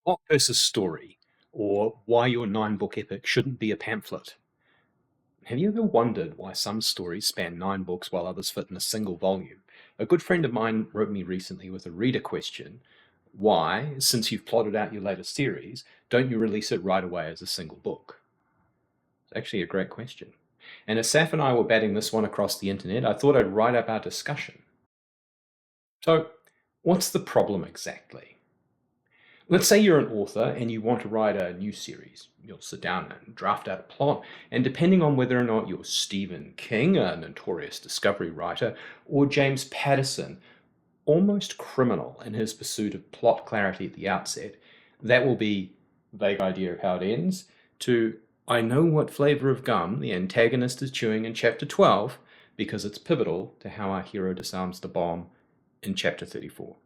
Plot versus story, or why your nine-book epic shouldn't be a pamphlet. Have you ever wondered why some stories span nine books while others fit in a single volume? A good friend of mine wrote me recently with a reader question: why, since you've plotted out your latest series, don't you release it right away as a single book? It's actually a great question. And as Saf and I were batting this one across the internet, I thought I'd write up our discussion. So, what's the problem exactly? Let's say you're an author and you want to write a new series. You'll sit down and draft out a plot, and depending on whether or not you're Stephen King, a notorious discovery writer, or James Patterson, almost criminal in his pursuit of plot clarity at the outset, that will be vague idea of how it ends, to I know what flavor of gum the antagonist is chewing in chapter 12 because it's pivotal to how our hero disarms the bomb in chapter 34.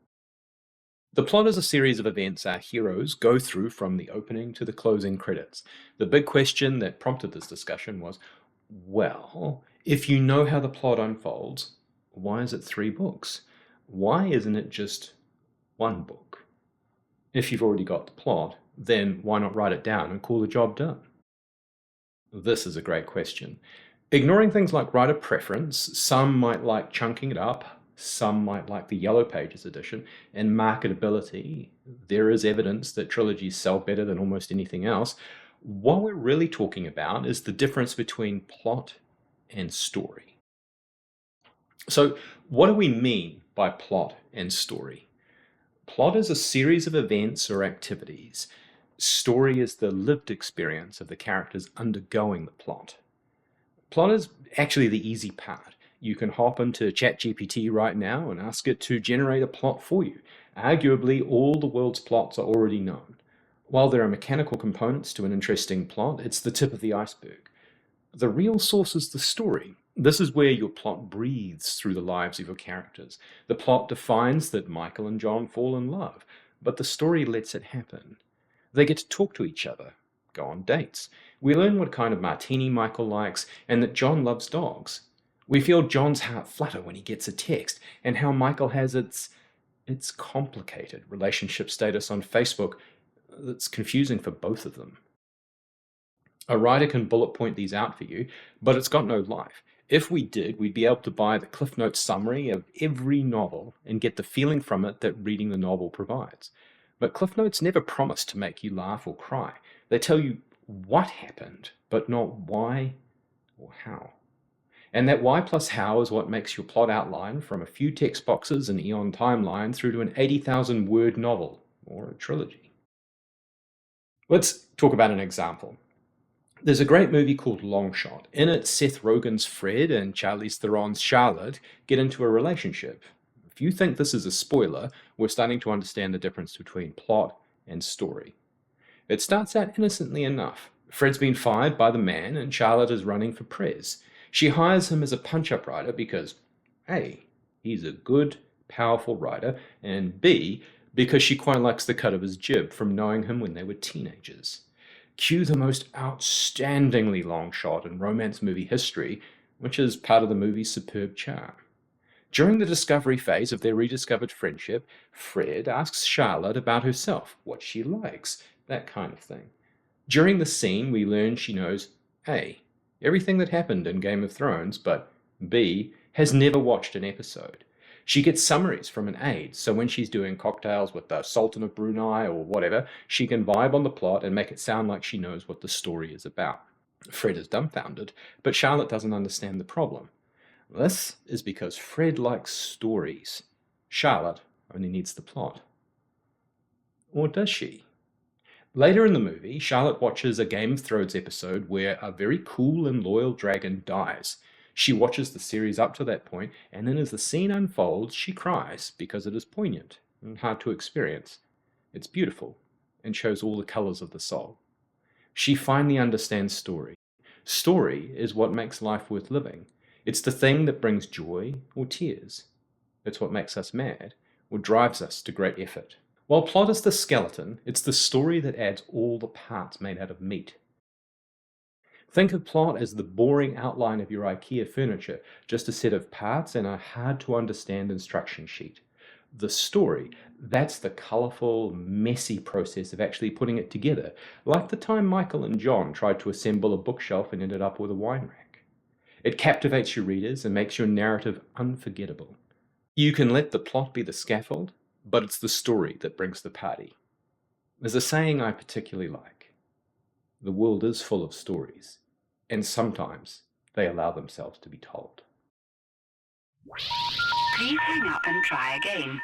The plot is a series of events our heroes go through from the opening to the closing credits. The big question that prompted this discussion was, well, if you know how the plot unfolds, why is it three books? Why isn't it just one book? If you've already got the plot, then why not write it down and call the job done? This is a great question. Ignoring things like writer preference, some might like chunking it up, some might like the Yellow Pages edition, and marketability. There is evidence that trilogies sell better than almost anything else. What we're really talking about is the difference between plot and story. So, what do we mean by plot and story? Plot is a series of events or activities. Story is the lived experience of the characters undergoing the plot. Plot is actually the easy part. You can hop into ChatGPT right now and ask it to generate a plot for you. Arguably, all the world's plots are already known. While there are mechanical components to an interesting plot, it's the tip of the iceberg. The real source is the story. This is where your plot breathes through the lives of your characters. The plot defines that Michael and John fall in love, but the story lets it happen. They get to talk to each other, go on dates. We learn what kind of martini Michael likes and that John loves dogs. We feel John's heart flutter when he gets a text and how Michael has its complicated relationship status on Facebook that's confusing for both of them. A writer can bullet point these out for you, but it's got no life. If we did, we'd be able to buy the Cliff Notes summary of every novel and get the feeling from it that reading the novel provides. But Cliff Notes never promise to make you laugh or cry. They tell you what happened, but not why or how. And that why plus how is what makes your plot outline from a few text boxes and Eon timeline through to an 80,000 word novel or a trilogy. Let's talk about an example. There's a great movie called Long Shot. In it, Seth Rogen's Fred and Charlize Theron's Charlotte get into a relationship. If you think this is a spoiler, we're starting to understand the difference between plot and story. It starts out innocently enough. Fred's been fired by the man and Charlotte is running for prez. She hires him as a punch-up writer because A, he's a good, powerful writer, and B, because she quite likes the cut of his jib from knowing him when they were teenagers. Cue the most outstandingly long shot in romance movie history, which is part of the movie's superb charm. During the discovery phase of their rediscovered friendship, Fred asks Charlotte about herself, what she likes, that kind of thing. During the scene, we learn she knows A, everything that happened in Game of Thrones, but B, has never watched an episode. She gets summaries from an aide, so when she's doing cocktails with the Sultan of Brunei or whatever, she can vibe on the plot and make it sound like she knows what the story is about. Fred is dumbfounded, but Charlotte doesn't understand the problem. This is because Fred likes stories. Charlotte only needs the plot. Or does she? Later in the movie, Charlotte watches a Game of Thrones episode where a very cool and loyal dragon dies. She watches the series up to that point, and then as the scene unfolds, she cries because it is poignant and hard to experience. It's beautiful and shows all the colors of the soul. She finally understands story. Story is what makes life worth living. It's the thing that brings joy or tears. It's what makes us mad or drives us to great effort. While plot is the skeleton, it's the story that adds all the parts made out of meat. Think of plot as the boring outline of your IKEA furniture, just a set of parts and a hard to understand instruction sheet. The story, that's the colourful, messy process of actually putting it together, like the time Michael and John tried to assemble a bookshelf and ended up with a wine rack. It captivates your readers and makes your narrative unforgettable. You can let the plot be the scaffold, but it's the story that brings the party. There's a saying I particularly like: the world is full of stories, and sometimes they allow themselves to be told. Please hang up and try again.